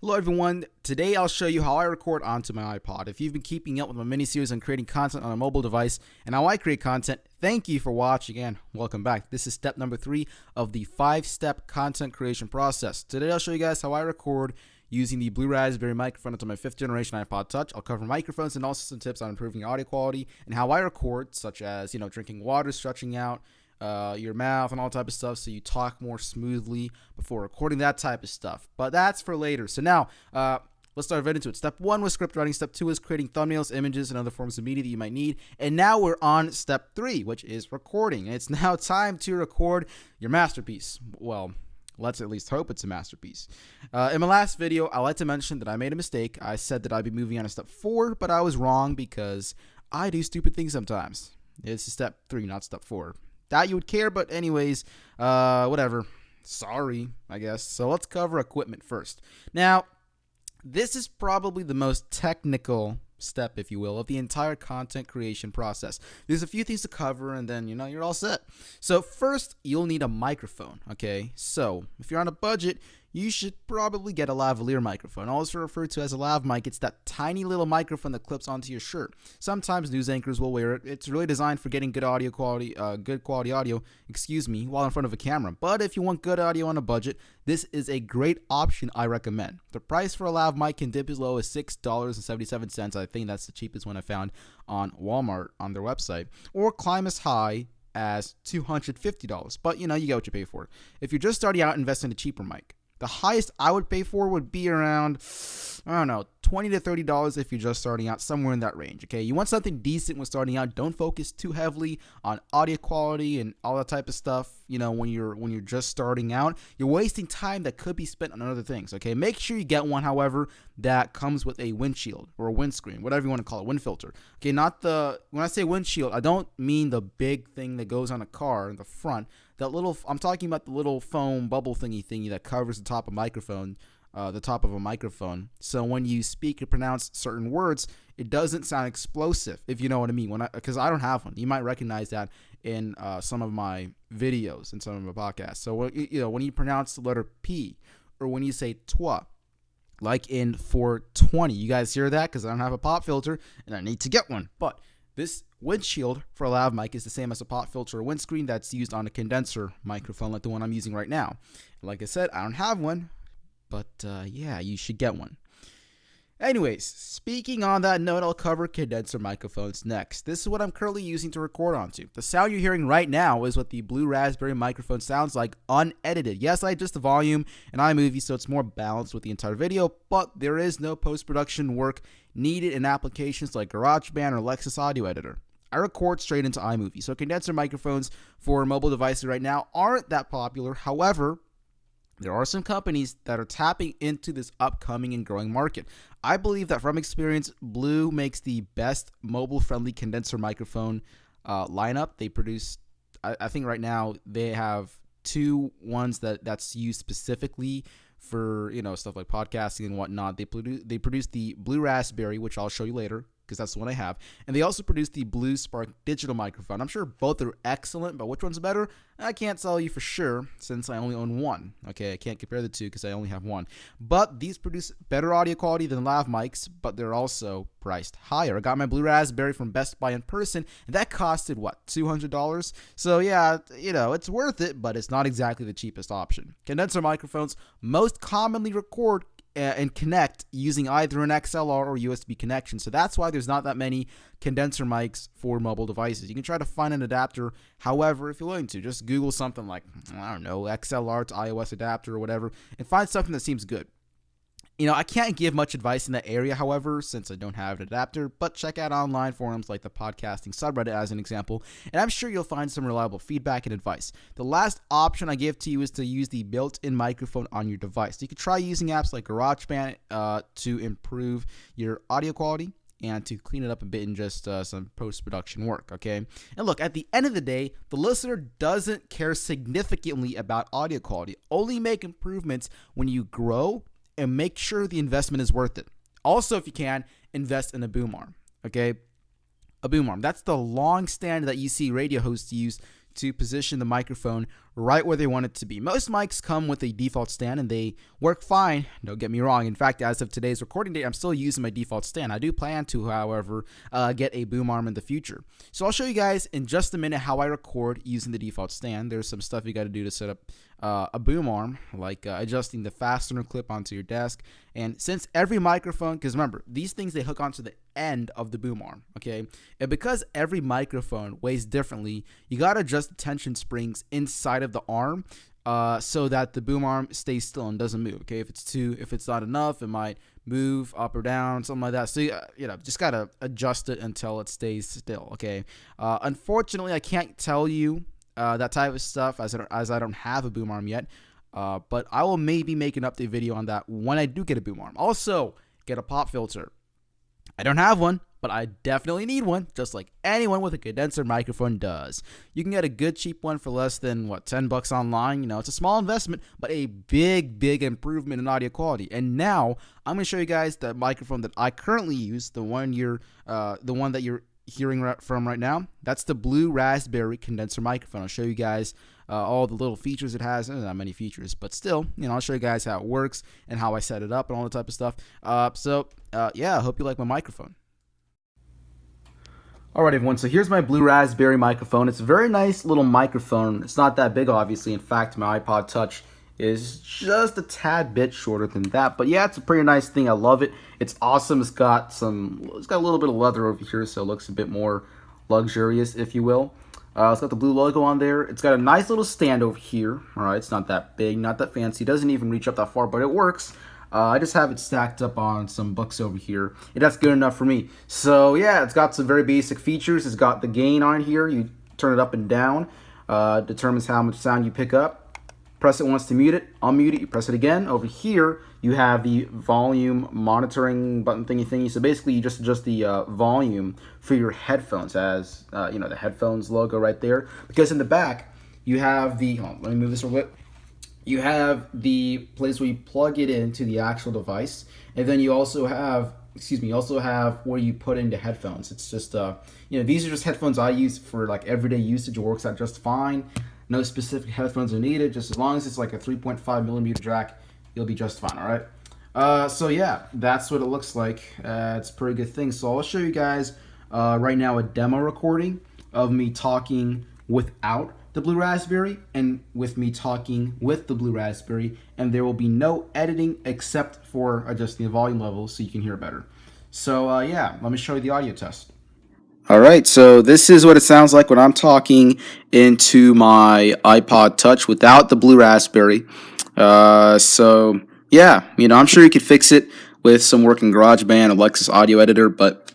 Hello everyone, today I'll show you how I record onto my iPod. If you've been keeping up with my mini-series on creating content on a mobile device and how I create content, thank you for watching and welcome back. This is step number 3 of the 5-step content creation process. Today I'll show you guys how I record using the Blue Raspberry microphone onto my 5th generation iPod Touch. I'll cover microphones and also some tips on improving audio quality and how I record, such as, drinking water, stretching out your mouth and all type of stuff, so you talk more smoothly before recording, that type of stuff. But that's for later. So now let's dive right into it. Step 1 was script writing. Step 2 was creating thumbnails, images, and other forms of media that you might need. And now we're on step 3, which is recording. And it's now time to record your masterpiece. Well, let's at least hope it's a masterpiece. In my last video, I like to mention that I made a mistake. I said that I'd be moving on to step 4, but I was wrong because I do stupid things sometimes. It's step 3, not step 4. Doubt you would care, but anyways, whatever. Sorry, I guess. So let's cover equipment first. Now, this is probably the most technical step, if you will, of the entire content creation process. There's a few things to cover, and then, you're all set. So first, you'll need a microphone, okay? So if you're on a budget, you should probably get a lavalier microphone, also referred to as a lav mic. It's that tiny little microphone that clips onto your shirt. Sometimes news anchors will wear it. It's really designed for getting good quality audio, while in front of a camera. But if you want good audio on a budget, this is a great option I recommend. The price for a lav mic can dip as low as $6.77. I think that's the cheapest one I found on Walmart on their website, or climb as high as $250. But you get what you pay for. If you're just starting out, invest in a cheaper mic. The highest I would pay for would be around, $20 to $30 if you're just starting out, somewhere in that range, okay? You want something decent when starting out. Don't focus too heavily on audio quality and all that type of stuff, when you're just starting out. You're wasting time that could be spent on other things, okay? Make sure you get one, however, that comes with a windshield or a windscreen, whatever you want to call it, wind filter. Okay, when I say windshield, I don't mean the big thing that goes on a car in the front. I'm talking about the little foam bubble thingy that covers the top of a microphone. So when you speak and pronounce certain words, it doesn't sound explosive, if you know what I mean. Because I don't have one. You might recognize that in some of my videos and some of my podcasts. So when you pronounce the letter P, or when you say toi, like in 420, you guys hear that? Because I don't have a pop filter and I need to get one. But this windshield for a lav mic is the same as a pop filter or windscreen that's used on a condenser microphone like the one I'm using right now. Like I said, I don't have one, but yeah, you should get one. Anyways, speaking on that note, I'll cover condenser microphones next. This is what I'm currently using to record onto. The sound you're hearing right now is what the Blue Raspberry microphone sounds like unedited. Yes, I adjust the volume in iMovie so it's more balanced with the entire video, but there is no post-production work needed in applications like GarageBand or Lexis audio editor. I record straight into iMovie, so condenser microphones for mobile devices right now aren't that popular. However, there are some companies that are tapping into this upcoming and growing market. I believe that from experience, Blue makes the best mobile-friendly condenser microphone lineup. They produce, I think right now, they have 2 ones that's used specifically for stuff like podcasting and whatnot. They produce the Blue Raspberry, which I'll show you later, because that's the one I have. And they also produce the Blue Spark digital microphone. I'm sure both are excellent, but which one's better? I can't tell you for sure since I only own one. Okay, I can't compare the two because I only have one. But these produce better audio quality than lav mics, but they're also priced higher. I got my Blue Raspberry from Best Buy in person, and that costed, $200? So yeah, it's worth it, but it's not exactly the cheapest option. Condenser microphones most commonly record and connect using either an XLR or USB connection. So that's why there's not that many condenser mics for mobile devices. You can try to find an adapter. However, if you're willing to, just Google something like, XLR to iOS adapter or whatever, and find something that seems good. I can't give much advice in that area, however, since I don't have an adapter, but check out online forums like the podcasting subreddit as an example, and I'm sure you'll find some reliable feedback and advice. The last option I give to you is to use the built-in microphone on your device. You can try using apps like GarageBand to improve your audio quality and to clean it up a bit in just some post-production work, okay? And look, at the end of the day, the listener doesn't care significantly about audio quality. Only make improvements when you grow and make sure the investment is worth it. Also, if you can, invest in a boom arm, okay? A boom arm. That's the long stand that you see radio hosts use to position the microphone right where they want it to be. Most mics come with a default stand and they work fine, don't get me wrong. In fact, as of today's recording date, I'm still using my default stand. I do plan to, however, get a boom arm in the future. So I'll show you guys in just a minute how I record using the default stand. There's some stuff you got to do to set up a boom arm, like adjusting the fastener clip onto your desk. And since every microphone, because remember, these things, they hook onto the end of the boom arm, okay? And because every microphone weighs differently, you got to adjust the tension springs inside of the arm so that the boom arm stays still and doesn't move, okay? If it's not enough, it might move up or down, something like that. So just got to adjust it until it stays still, okay? Unfortunately, I can't tell you that type of stuff as I don't have a boom arm yet, but I will maybe make an update video on that when I do get a boom arm. Also, get a pop filter. I don't have one, but I definitely need one, just like anyone with a condenser microphone does. You can get a good cheap one for less than, $10 online. It's a small investment, but a big improvement in audio quality. And now I'm going to show you guys the microphone that I currently use, the one that you're hearing from right now. That's the Blue Raspberry condenser microphone. I'll show you guys all the little features it has. There's not many features, but still, I'll show you guys how it works and how I set it up and all that type of stuff. Yeah, I hope you like my microphone. Alright everyone, so here's my Blue Raspberry microphone. It's a very nice little microphone. It's not that big, obviously. In fact, my iPod Touch is just a tad bit shorter than that. But yeah, it's a pretty nice thing. I love it. It's awesome. It's got a little bit of leather over here, so it looks a bit more luxurious, if you will. It's got the blue logo on there. It's got a nice little stand over here. Alright, it's not that big, not that fancy. It doesn't even reach up that far, but it works. I just have it stacked up on some books over here, and that's good enough for me. So yeah, it's got some very basic features. It's got the gain on here. You turn it up and down. Determines how much sound you pick up. Press it once to mute it, unmute it, you press it again. Over here, you have the volume monitoring button thingy. So basically, you just adjust the volume for your headphones as, the headphones logo right there. Because in the back, you have the, let me move this a little bit. You have the place where you plug it into the actual device. And then you also have, where you put in the headphones. It's just, these are just headphones I use for like everyday usage. It works out just fine. No specific headphones are needed. Just as long as it's like a 3.5 millimeter jack, you'll be just fine, all right? So yeah, that's what it looks like. It's a pretty good thing. So I'll show you guys right now a demo recording of me talking without the Blue Raspberry and with me talking with the Blue Raspberry, and there will be no editing except for adjusting the volume level so you can hear better. So yeah, let me show you the audio test. Alright, so this is what it sounds like when I'm talking into my iPod Touch without the Blue Raspberry. So yeah, I'm sure you could fix it with some work in GarageBand or Lexis audio editor, but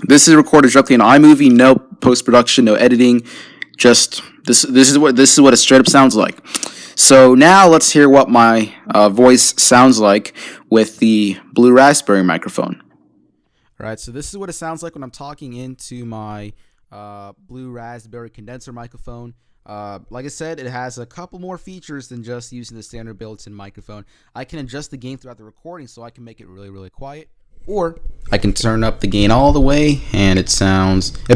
this is recorded directly in iMovie, no post-production, no editing. Just this is what it straight up sounds like. So now let's hear what my voice sounds like with the Blue Raspberry microphone. All right, so this is what it sounds like when I'm talking into my Blue Raspberry condenser microphone. Like I said, it has a couple more features than just using the standard built-in microphone. I can adjust the gain throughout the recording, so I can make it really quiet, or I can turn up the gain all the way, and it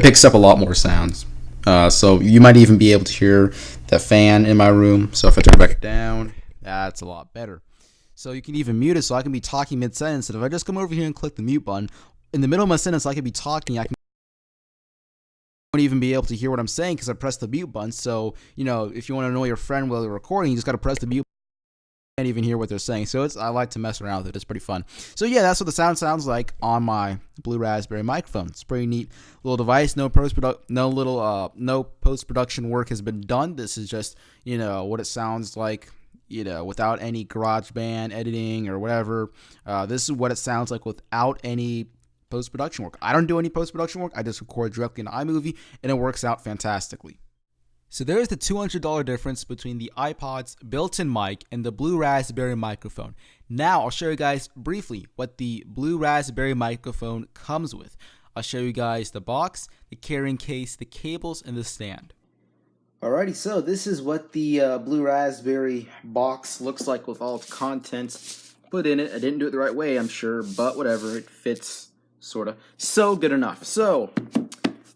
picks up a lot more sounds. So you might even be able to hear the fan in my room. So if I turn it back down, that's a lot better. So you can even mute it, so I can be talking mid-sentence, and if I just come over here and click the mute button, in the middle of my sentence, I could be talking. I won't even be able to hear what I'm saying because I pressed the mute button. So, if you want to annoy your friend while they're recording, you just got to press the mute button. You can't even hear what they're saying. So I like to mess around with it. It's pretty fun. So yeah, that's what the sound sounds like on my Blue Raspberry microphone. It's a pretty neat little device. No post-production work has been done. This is just, what it sounds like, without any GarageBand editing or whatever. This is what it sounds like without any post-production work. I don't do any post-production work. I just record directly in iMovie, and it works out fantastically. So there's the $200 difference between the iPod's built-in mic and the Blue Raspberry microphone. Now I'll show you guys briefly what the Blue Raspberry microphone comes with. I'll show you guys the box, the carrying case, the cables, and the stand. Alrighty, so this is what the Blue Raspberry box looks like with all its contents put in it. I didn't do it the right way, I'm sure, but whatever, it fits, sorta. So good enough. So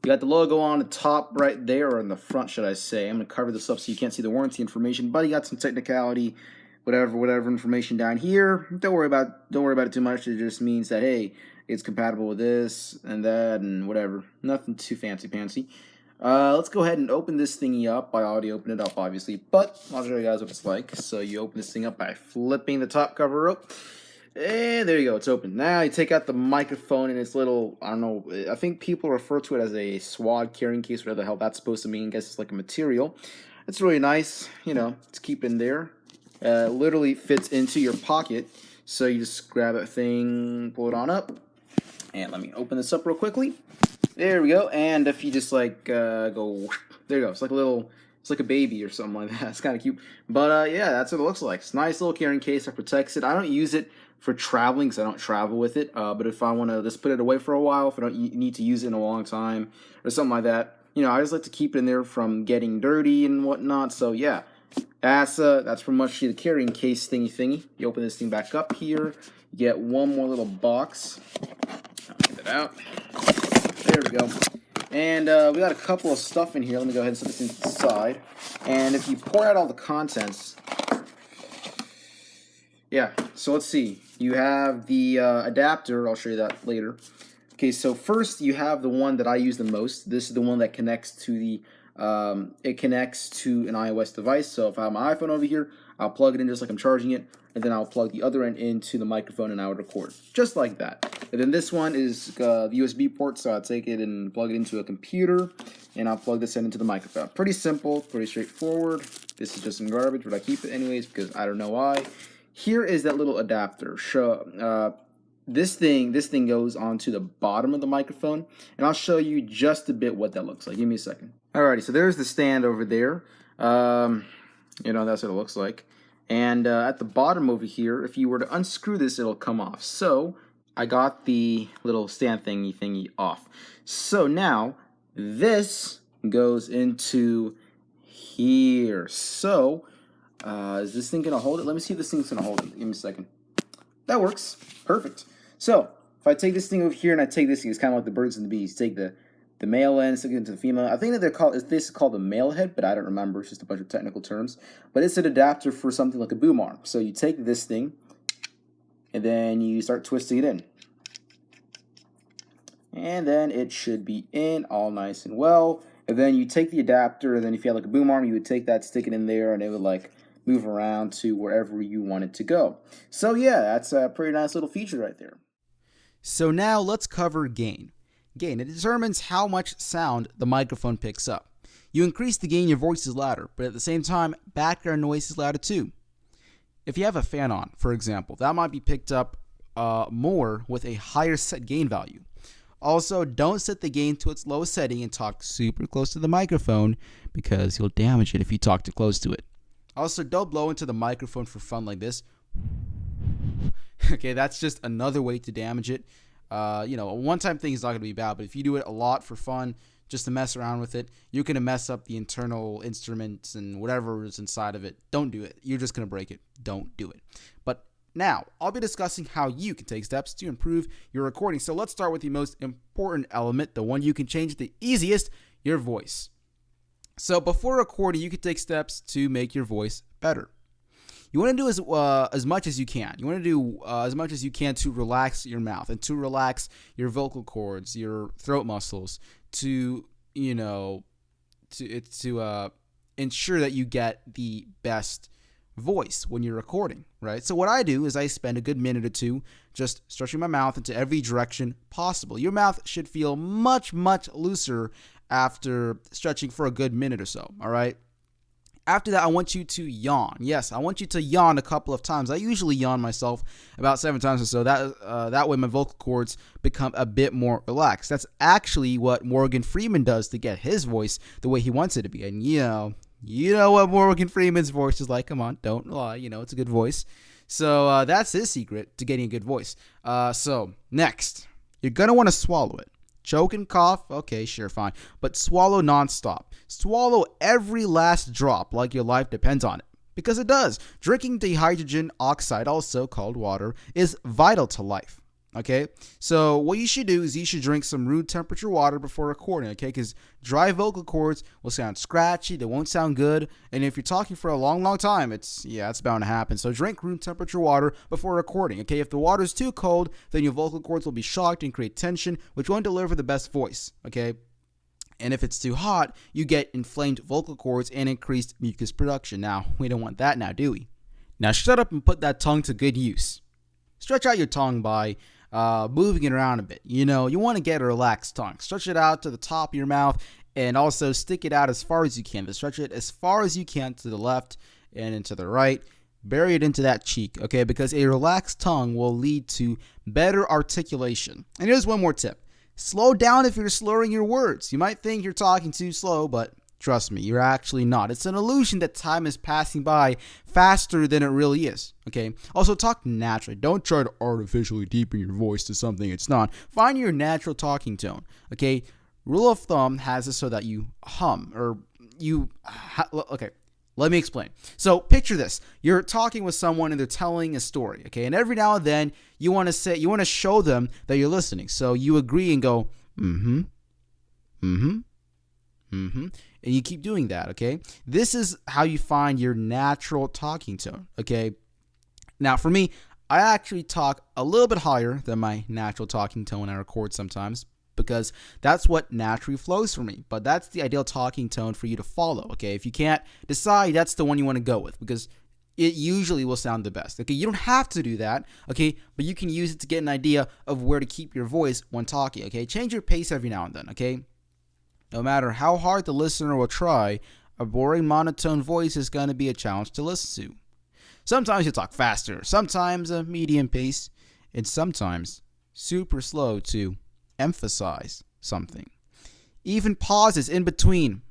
You got the logo on the top right there, or in the front, should I say. I'm going to cover this up so you can't see the warranty information, but you got some technicality, whatever information down here. Don't worry about it too much. It just means that, hey, it's compatible with this and that and whatever. Nothing too fancy. Let's go ahead and open this thingy up. I already opened it up, obviously, but I'll show you guys what it's like. So you open this thing up by flipping the top cover up. And there you go, it's open. Now you take out the microphone and its little, I don't know, I think people refer to it as a swad carrying case, whatever the hell that's supposed to mean. I guess it's like a material. It's really nice, you know, it's keep in there. Literally fits into your pocket. So you just grab that thing, pull it on up. And let me open this up real quickly. There we go. And if you just like go, there you go. It's like a baby or something like that. It's kind of cute. But yeah, that's what it looks like. It's a nice little carrying case that protects it. I don't use it for traveling because I don't travel with it. But if I want to just put it away for a while, if I don't need to use it in a long time or something like that, you know, I just like to keep it in there from getting dirty and whatnot. So yeah, that's pretty much the carrying case thingy. You open this thing back up here. You get one more little box. I'll get that out. There we go. And we got a couple of stuff in here. Let me go ahead and set this into the side. And if you pour out all the contents, yeah, so let's see. You have the adapter. I'll show you that later. Okay, so first you have the one that I use the most. This is the one that connects to the, it connects to an iOS device. So if I have my iPhone over here, I'll plug it in just like I'm charging it. And then I'll plug the other end into the microphone and I would record. Just like that. And then this one is the USB port, so I'll take it and plug it into a computer, and I'll plug this in into the microphone. Pretty simple, pretty straightforward. This is just some garbage, but I keep it anyways because I don't know why. Here is that little adapter. This thing goes onto the bottom of the microphone, and I'll show you just a bit what that looks like. Give me a second. Alrighty, so there's the stand over there. You know, that's what it looks like. And at the bottom over here, if you were to unscrew this, it'll come off. So I got the little stand thingy off. So now this goes into here. So is this thing gonna hold it? Let me see if this thing's gonna hold it. Give me a second. That works. Perfect. So if I take this thing over here and I take this thing, it's kind of like the birds and the bees. Take the male end, stick it into the female. I think that this is called the male head, but I don't remember. It's just a bunch of technical terms. But it's an adapter for something like a boom arm. So you take this thing, and then you start twisting it in. And then it should be in all nice and well. And then you take the adapter, and then if you had like a boom arm, you would take that, stick it in there, and it would like move around to wherever you want it to go. So yeah, that's a pretty nice little feature right there. So now let's cover gain. Gain, it determines how much sound the microphone picks up. You increase the gain, your voice is louder, but at the same time, background noise is louder too. If you have a fan on, for example, that might be picked up more with a higher set gain value. Also, don't set the gain to its lowest setting and talk super close to the microphone because you'll damage it if you talk too close to it. Also, don't blow into the microphone for fun like this. Okay, that's just another way to damage it. You know, a one-time thing is not going to be bad, but if you do it a lot for fun, just to mess around with it, you're going to mess up the internal instruments and whatever is inside of it. Don't do it. You're just going to break it. Don't do it. But now, I'll be discussing how you can take steps to improve your recording. So let's start with the most important element, the one you can change the easiest, your voice. So before recording, you can take steps to make your voice better. You want to do as much as you can. You want to do as much as you can to relax your mouth and to relax your vocal cords, your throat muscles, to ensure that you get the best voice when you're recording, right? So what I do is I spend a good minute or two just stretching my mouth into every direction possible. Your mouth should feel much, much looser after stretching for a good minute or so, all right? After that, I want you to yawn. Yes, I want you to yawn a couple of times. I usually yawn myself about 7 times or so. That way my vocal cords become a bit more relaxed. That's actually what Morgan Freeman does to get his voice the way he wants it to be. And you know what Morgan Freeman's voice is like. Come on, don't lie. You know, it's a good voice. So that's his secret to getting a good voice. So next, you're going to want to swallow it. Choke and cough, okay, sure, fine. But swallow nonstop. Swallow every last drop like your life depends on it. Because it does. Drinking dihydrogen oxide, also called water, is vital to life. Okay, so what you should do is you should drink some room temperature water before recording, okay? Because dry vocal cords will sound scratchy, they won't sound good, and if you're talking for a long time, it's bound to happen. So drink room temperature water before recording, okay? If the water is too cold, then your vocal cords will be shocked and create tension, which won't deliver the best voice, okay? And if it's too hot, you get inflamed vocal cords and increased mucus production. Now, we don't want that now, do we? Now shut up and put that tongue to good use. Stretch out your tongue by moving it around a bit. You want to get a relaxed tongue. Stretch it out to the top of your mouth and also stick it out as far as you can. Stretch it as far as you can to the left and into the right. Bury it into that cheek, okay? Because a relaxed tongue will lead to better articulation. And here's one more tip. Slow down if you're slurring your words. You might think you're talking too slow, but trust me, you're actually not. It's an illusion that time is passing by faster than it really is, okay? Also, talk naturally. Don't try to artificially deepen your voice to something it's not. Find your natural talking tone, okay? Rule of thumb has it so that you hum or okay. Let me explain. So picture this. You're talking with someone and they're telling a story, okay? And every now and then you want to show them that you're listening. So you agree and go, mm-hmm, mm-hmm, mm-hmm. And you keep doing that, okay? This is how you find your natural talking tone, okay? Now, for me, I actually talk a little bit higher than my natural talking tone when I record sometimes because that's what naturally flows for me. But that's the ideal talking tone for you to follow, okay? If you can't decide, that's the one you want to go with because it usually will sound the best, okay? You don't have to do that, okay? But you can use it to get an idea of where to keep your voice when talking, okay? Change your pace every now and then, okay? No matter how hard the listener will try, a boring monotone voice is going to be a challenge to listen to. Sometimes you talk faster, sometimes a medium pace, and sometimes super slow to emphasize something. Even pauses in between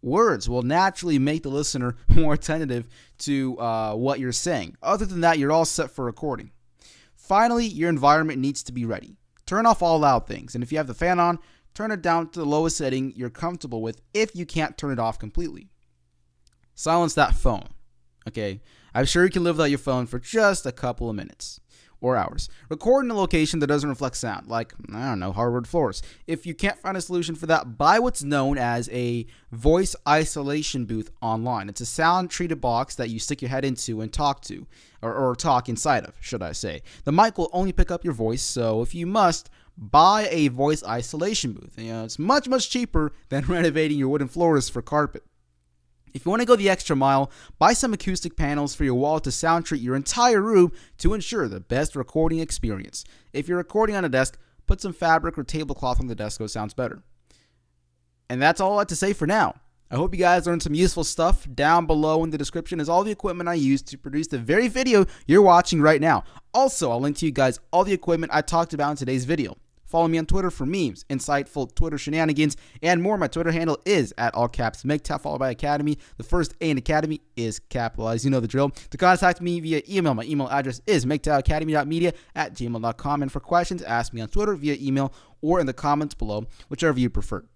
words will naturally make the listener more attentive to what you're saying. Other than that, you're all set for recording. Finally, your environment needs to be ready. Turn off all loud things, and if you have the fan on, turn it down to the lowest setting you're comfortable with if you can't turn it off completely. Silence that phone, okay? I'm sure you can live without your phone for just a couple of minutes or hours. Record in a location that doesn't reflect sound, like, hardwood floors. If you can't find a solution for that, buy what's known as a voice isolation booth online. It's a sound-treated box that you stick your head into and talk to, or talk inside of, should I say. The mic will only pick up your voice, so if you must, buy a voice isolation booth. It's much cheaper than renovating your wooden floors for carpet. If you want to go the extra mile, buy some acoustic panels for your wall to sound treat your entire room to ensure the best recording experience. If you're recording on a desk, put some fabric or tablecloth on the desk so it sounds better. And that's all I have to say for now. I hope you guys learned some useful stuff. Down below in the description is all the equipment I used to produce the very video you're watching right now. Also, I'll link to you guys all the equipment I talked about in today's video. Follow me on Twitter for memes, insightful Twitter shenanigans, and more. My Twitter handle is at all caps MGTOW followed by Academy. The first A in Academy is capitalized. You know the drill. To contact me via email, my email address is mgtowacademy.media@gmail.com. And for questions, ask me on Twitter via email or in the comments below, whichever you prefer.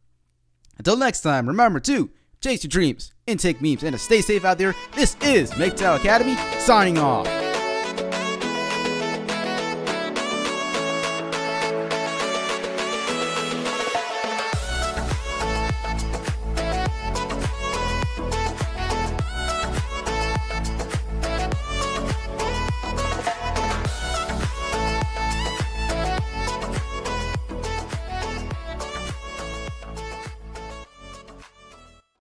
Until next time, remember to chase your dreams and take memes and to stay safe out there. This is MGTOW Academy signing off.